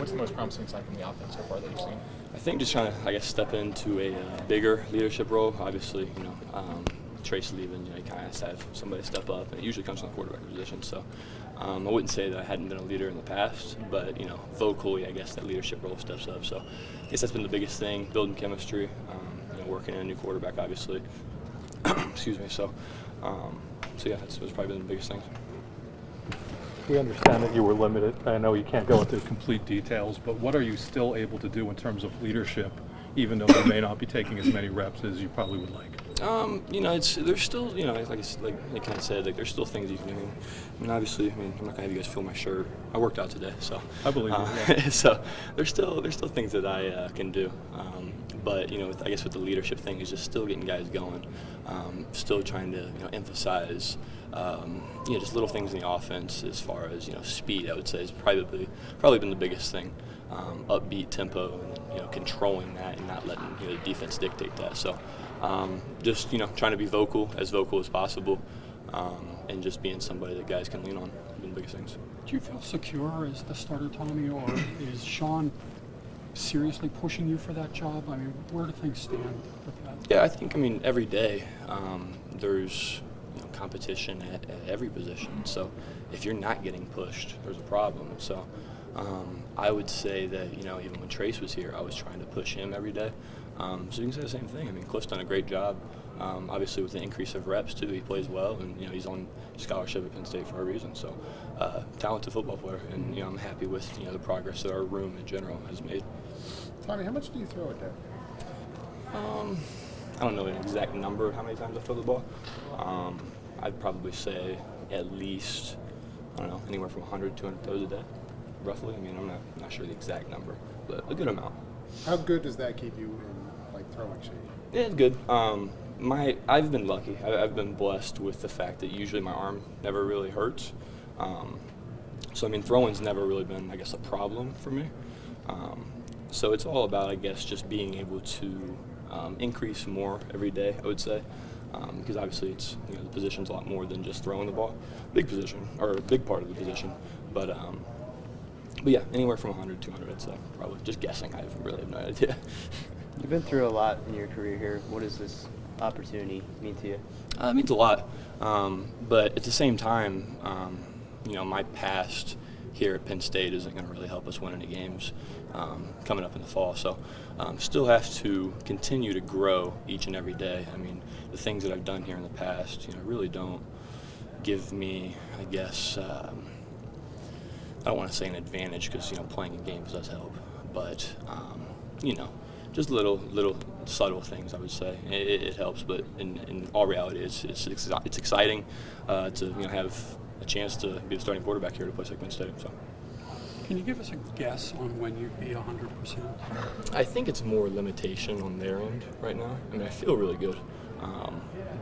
What's the most promising sign from the offense so far that you've seen? I think just trying to, step into a bigger leadership role. Obviously, Trace leaving, you kind of has to have somebody step up, and it usually comes from the quarterback position. So I wouldn't say that I hadn't been a leader in the past, but, vocally, I guess that leadership role steps up. So I guess that's been the biggest thing, building chemistry, working in a new quarterback, obviously. Excuse me. So yeah, that's probably been the biggest thing. We understand that you were limited. I know you can't go into complete details, but what are you still able to do in terms of leadership, even though you may not be taking as many reps as you probably would like? There's still, like you kind of said, like there's still things you can do. I mean, obviously, I'm not gonna have you guys feel my shirt. I worked out today, so I believe you. Yeah. So there's still things that I can do. But I guess with the leadership thing is just still getting guys going, still trying to emphasize just little things in the offense as far as speed. I would say is probably been the biggest thing, upbeat tempo and controlling that and not letting the defense dictate that. So just trying to be vocal as possible, and just being somebody that guys can lean on. Have been the biggest things. Do you feel secure as the starter, Tommy, or is Sean seriously pushing you for that job? I mean, where do things stand with that? Yeah, I think, every day there's competition at every position. So if you're not getting pushed, there's a problem. So I would say that, even when Trace was here, I was trying to push him every day. So you can say the same thing. Cliff's done a great job. Obviously, with the increase of reps, too, he plays well, and, he's on scholarship at Penn State for a reason. So talented football player, and, I'm happy with, the progress that our room in general has made. Tommy, how much do you throw a day? I don't know an exact number of how many times I throw the ball. I'd probably say at least, anywhere from 100 to 200 throws a day, roughly. I'm not sure the exact number, but a good amount. How good does that keep you in, throwing shape? Yeah, it's good. I've been lucky. I've been blessed with the fact that usually my arm never really hurts. So, throwing's never really been, a problem for me. So it's all about, just being able to increase more every day, I would say. Because obviously it's, the position's a lot more than just throwing the ball. Big position, or a big part of the position. But yeah, anywhere from 100 to 200, I'd say. Probably. Just guessing. I really have no idea. You've been through a lot in your career here. What does this opportunity mean to you? It means a lot. But at the same time, my past here at Penn State isn't going to really help us win any games coming up in the fall. So still have to continue to grow each and every day. The things that I've done here in the past, really don't give me, I don't want to say an advantage because, playing in games does help. But, just little subtle things, I would say. It helps, but in all reality, it's exciting to have a chance to be the starting quarterback here at a place like Penn State. So. Can you give us a guess on when you'd be 100%? I think it's more limitation on their end right now. I feel really good,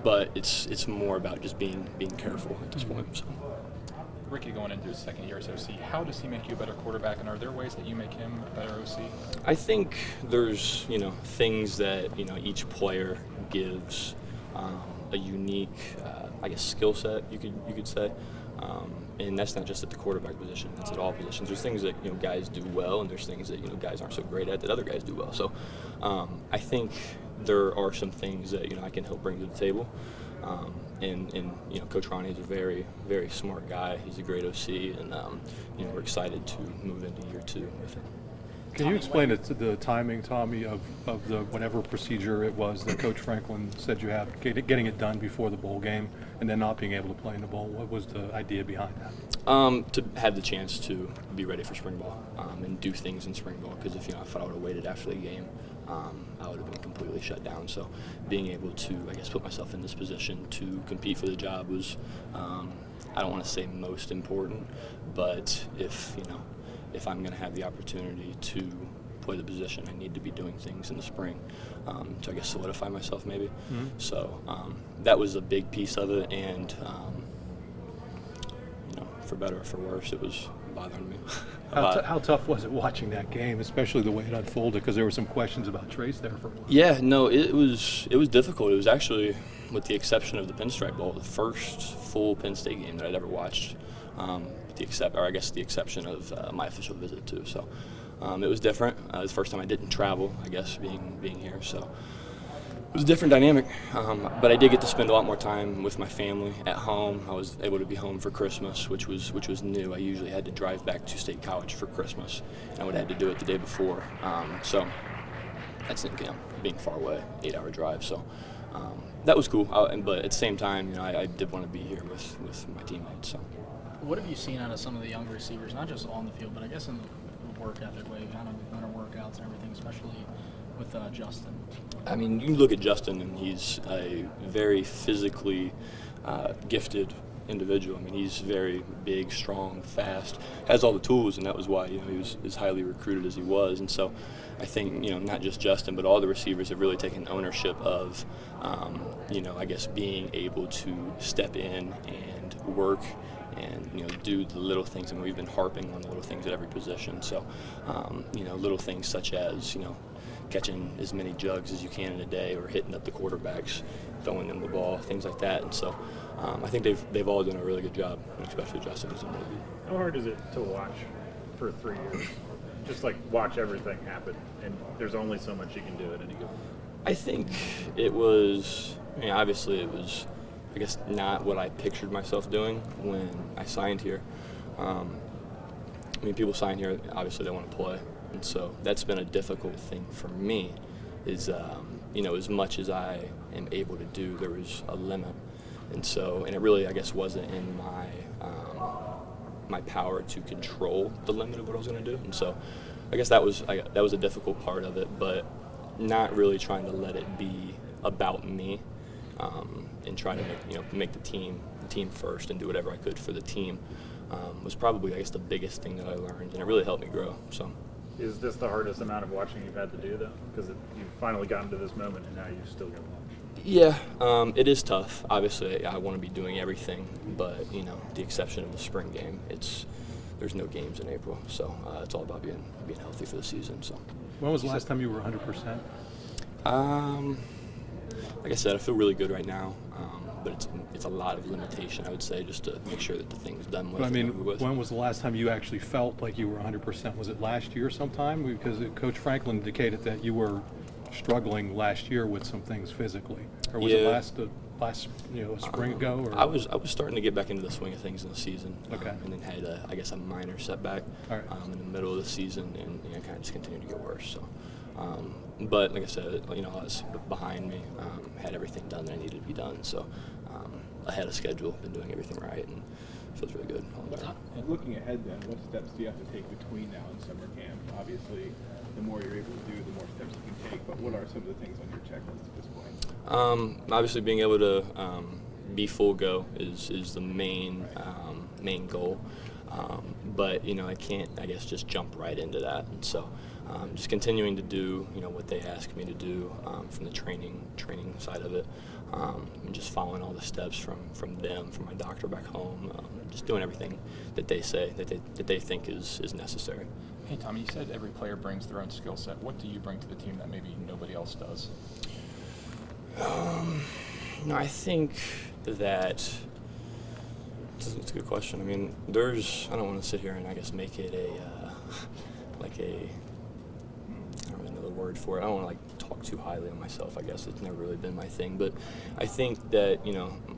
but it's more about just being careful at this point. So. Ricky going into his second year as OC, how does he make you a better quarterback, and are there ways that you make him a better OC? I think there's, things that, each player gives a unique, skill set, you could say. And that's not just at the quarterback position, it's at all positions. There's things that, guys do well, and there's things that, guys aren't so great at that other guys do well. So I think there are some things that, I can help bring to the table. And Coach Ronnie is a very, very smart guy. He's a great OC, and we're excited to move into year 2 with him. Can you explain the timing, Tommy, of the whatever procedure it was that Coach Franklin said you had, getting it done before the bowl game and then not being able to play in the bowl? What was the idea behind that? To have the chance to be ready for spring ball and do things in spring ball, because if I would have waited after the game, I would have been completely shut down. So being able to, put myself in this position to compete for the job was, I don't want to say most important, but if I'm going to have the opportunity to play the position, I need to be doing things in the spring to, solidify myself maybe. Mm-hmm. So that was a big piece of it, and, for better or for worse, it was bothering me. How tough was it watching that game, especially the way it unfolded, because there were some questions about Trace there for a while? Yeah, no, it was difficult. It was actually, with the exception of the Pinstripe Bowl, the first full Penn State game that I'd ever watched. The exception of my official visit too. So It was different. It was the first time I didn't travel, I guess, being here. So it was a different dynamic. But I did get to spend a lot more time with my family at home. I was able to be home for Christmas, which was new. I usually had to drive back to State College for Christmas, and I would have had to do it the day before. So that's, being far away, 8-hour drive. So that was cool. But at the same time, I did want to be here with my teammates. So. What have you seen out of some of the younger receivers, not just on the field, but I guess in the work ethic way, kind of winter workouts and everything, especially with Justin? I mean, you look at Justin, and he's a very physically gifted individual. I mean, he's very big, strong, fast, has all the tools, and that was why he was as highly recruited as he was. And so I think, not just Justin, but all the receivers have really taken ownership of, I guess being able to step in and work and do the little things. I mean, we've been harping on the little things at every position. So, little things such as catching as many jugs as you can in a day, or hitting up the quarterbacks, throwing them the ball, things like that. And so, I think they've all done a really good job, especially Justin. How hard is it to watch for 3 years? Just like watch everything happen, and there's only so much you can do at any given. I think it was. Obviously it was, I guess, not what I pictured myself doing when I signed here. People sign here, obviously they want to play. And so that's been a difficult thing for me is, as much as I am able to do, there was a limit. And it really, I guess, wasn't in my power to control the limit of what I was going to do. And so I guess that was a difficult part of it, but not really trying to let it be about me. And try to make the team first and do whatever I could for the team was probably, I guess, the biggest thing that I learned, and it really helped me grow. So, is this the hardest amount of watching you've had to do, though? Because you've finally gotten to this moment, and now you've still got to watch. Yeah, it is tough. Obviously, I want to be doing everything, but the exception of the spring game, there's no games in April, so it's all about being healthy for the season. So, When was the last time you were 100%? Like I said, I feel really good right now, but it's a lot of limitation, I would say, just to make sure that the thing's done with. But with. when was the last time you actually felt like you were 100%? Was it last year sometime? Because Coach Franklin indicated that you were struggling last year with some things physically, or was it last a spring ago? Or? I was starting to get back into the swing of things in the season, okay. And then had a minor setback in the middle of the season, and kind of just continued to get worse. So. But like I said, I was behind me, had everything done that I needed to be done. So ahead of schedule, been doing everything right, and it feels really good all the time. And looking ahead then, what steps do you have to take between now and summer camp? Obviously, the more you're able to do, the more steps you can take, but what are some of the things on your checklist at this point? Obviously, being able to be full go is the main goal. But I can't, I guess, just jump right into that. And so just continuing to do, what they ask me to do from the training side of it, and just following all the steps from them, from my doctor back home, just doing everything that they say, that they think is necessary. Hey, Tommy, you said every player brings their own skill set. What do you bring to the team that maybe nobody else does? I think that it's a good question. I mean, I don't want to sit here and I guess make it I don't really know the word for it. I don't want to talk too highly of myself. I guess it's never really been my thing. But I think that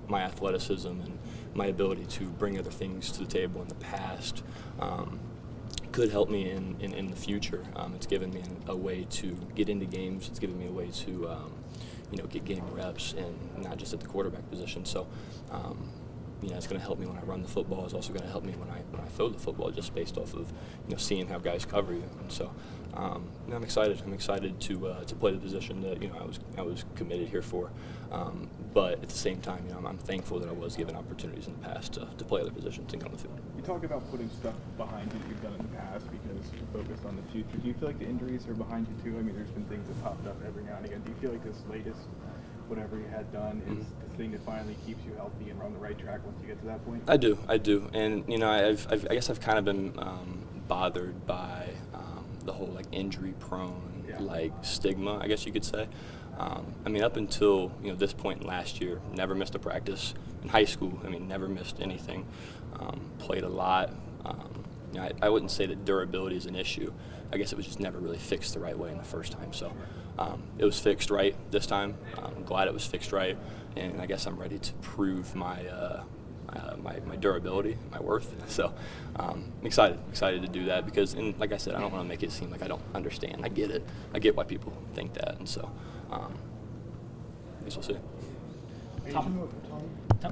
my athleticism and my ability to bring other things to the table in the past could help me in the future. It's given me a way to get into games. It's given me a way to get game reps, and not just at the quarterback position. So. It's going to help me when I run the football. It's also going to help me when I throw the football, just based off of seeing how guys cover you. And so I'm excited. I'm excited to play the position that I was committed here for. But at the same time, I'm thankful that I was given opportunities in the past to play other positions and get on the field. You talk about putting stuff behind you that you've done in the past because you're focused on the future. Do you feel like the injuries are behind you too? I mean, there's been things that popped up every now and again. Do you feel like this latest, whatever you had done, is the thing that finally keeps you healthy and on the right track once you get to that point? I do, and I guess I've kind of been bothered by the whole injury-prone stigma, I guess you could say. Up until this point last year, never missed a practice. In high school, never missed anything. Played a lot. I wouldn't say that durability is an issue. I guess it was just never really fixed the right way in the first time. So it was fixed right this time. I'm glad it was fixed right, and I guess I'm ready to prove my durability, my worth. So I'm excited to do that because, and like I said, I don't want to make it seem like I don't understand. I get it. I get why people think that, and so I guess we'll see.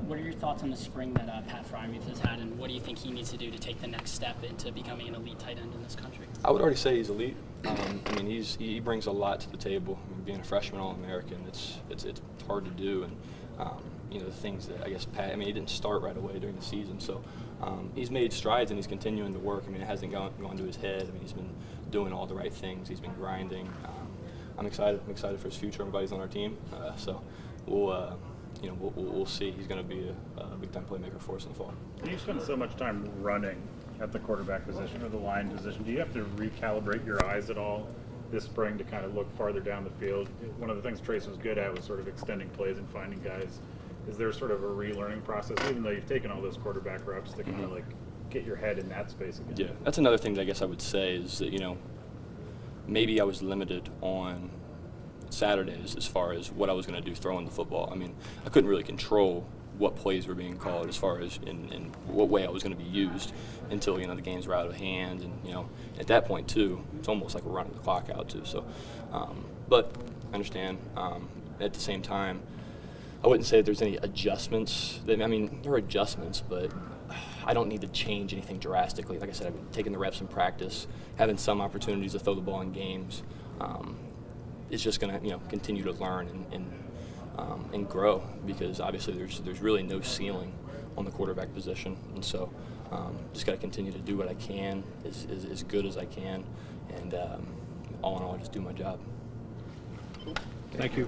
What are your thoughts on the spring that Pat Freiermuth has had, and what do you think he needs to do to take the next step into becoming an elite tight end in this country? I would already say he's elite. I mean, he brings a lot to the table. I mean, being a freshman All-American, it's hard to do, and you know, the things that I guess Pat. I mean, he didn't start right away during the season, so he's made strides and he's continuing to work. I mean, it hasn't gone to his head. I mean, he's been doing all the right things. He's been grinding. I'm excited. I'm excited for his future. Everybody's on our team, so we'll. You know, we'll see. He's going to be a big-time playmaker for us in the fall. You spend so much time running at the quarterback position or the line position. Do you have to recalibrate your eyes at all this spring to kind of look farther down the field? One of the things Trace was good at was sort of extending plays and finding guys. Is there sort of a relearning process, even though you've taken all those quarterback reps, to kind of like get your head in that space again? Yeah, that's another thing that I guess I would say is that, you know, maybe I was limited on Saturdays as far as what I was going to do throwing the football. I mean, I couldn't really control what plays were being called as far as in what way I was going to be used until, you know, the games were out of hand. And, you know, at that point, too, it's almost like we're running the clock out, too. So, but I understand. At the same time, I wouldn't say that there's any adjustments. I mean, there are adjustments, but I don't need to change anything drastically. Like I said, I've been taking the reps in practice, having some opportunities to throw the ball in games. It's just going to, you know, continue to learn and grow, because obviously there's really no ceiling on the quarterback position, and so just got to continue to do what I can as good as I can, and all in all, just do my job. Thank you.